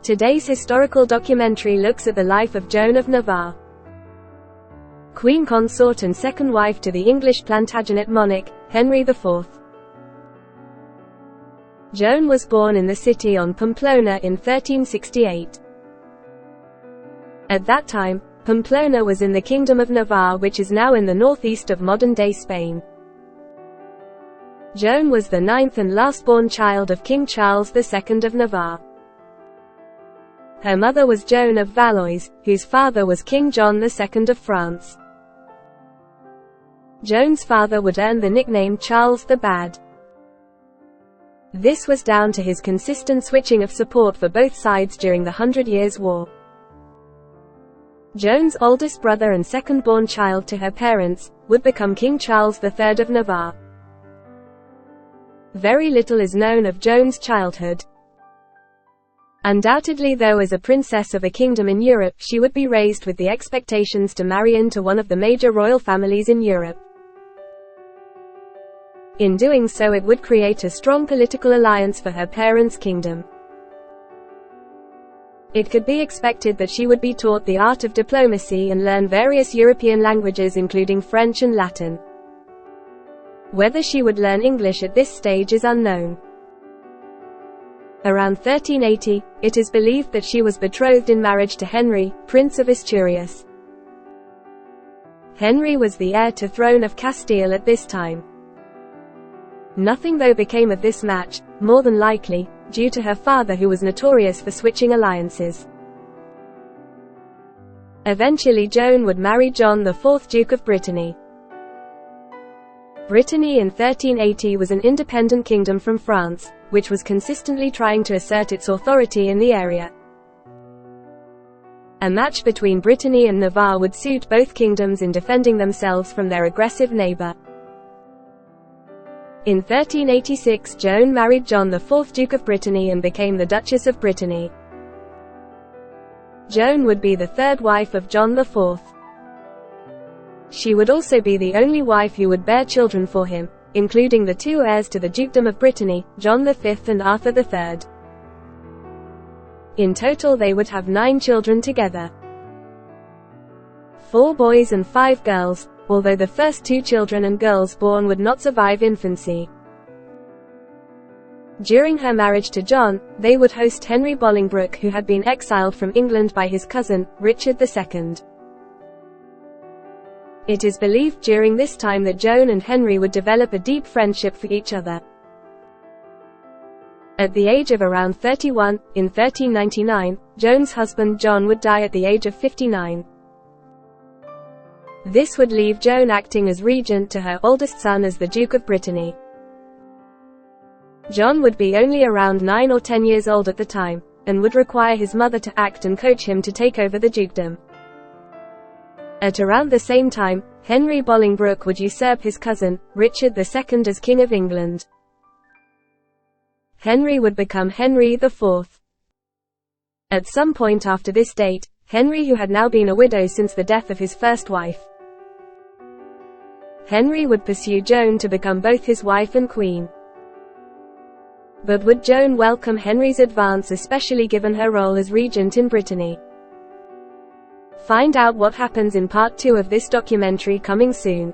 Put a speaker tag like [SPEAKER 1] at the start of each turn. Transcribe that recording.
[SPEAKER 1] Today's historical documentary looks at the life of Joan of Navarre, Queen Consort and second wife to the English Plantagenet monarch, Henry IV. Joan was born in the city on Pamplona in 1368. At that time, Pamplona was in the Kingdom of Navarre, which is now in the northeast of modern-day Spain. Joan was the ninth and last-born child of King Charles II of Navarre. Her mother was Joan of Valois, whose father was King John II of France. Joan's father would earn the nickname Charles the Bad. This was down to his consistent switching of support for both sides during the 100 Years' War. Joan's oldest brother and second-born child to her parents, would become King Charles III of Navarre. Very little is known of Joan's childhood. Undoubtedly, though, as a princess of a kingdom in Europe, she would be raised with the expectations to marry into one of the major royal families in Europe. In doing so, it would create a strong political alliance for her parents' kingdom. It could be expected that she would be taught the art of diplomacy and learn various European languages including French and Latin. Whether she would learn English at this stage is unknown. Around 1380, it is believed that she was betrothed in marriage to Henry, Prince of Asturias. Henry was the heir to throne of Castile at this time. Nothing though became of this match, more than likely, due to her father, who was notorious for switching alliances. Eventually Joan would marry John IV, Duke of Brittany. Brittany in 1380 was an independent kingdom from France, which was consistently trying to assert its authority in the area. A match between Brittany and Navarre would suit both kingdoms in defending themselves from their aggressive neighbor. In 1386 Joan married John IV, Duke of Brittany, and became the Duchess of Brittany. Joan would be the third wife of John IV. She would also be the only wife who would bear children for him, including the two heirs to the Dukedom of Brittany, John V and Arthur III. In total they would have 9 children together. 4 boys and 5 girls, although the first 2 children and girls born would not survive infancy. During her marriage to John, they would host Henry Bolingbroke, who had been exiled from England by his cousin, Richard II. It is believed during this time that Joan and Henry would develop a deep friendship for each other. At the age of around 31, in 1399, Joan's husband John would die at the age of 59. This would leave Joan acting as regent to her oldest son as the Duke of Brittany. John would be only around 9 or 10 years old at the time, and would require his mother to act and coach him to take over the dukedom. At around the same time, Henry Bolingbroke would usurp his cousin, Richard II, as King of England. Henry would become Henry IV. At some point after this date, Henry, who had now been a widow since the death of his first wife, Henry would pursue Joan to become both his wife and queen. But would Joan welcome Henry's advance, especially given her role as regent in Brittany? Find out what happens in part 2 of this documentary, coming soon.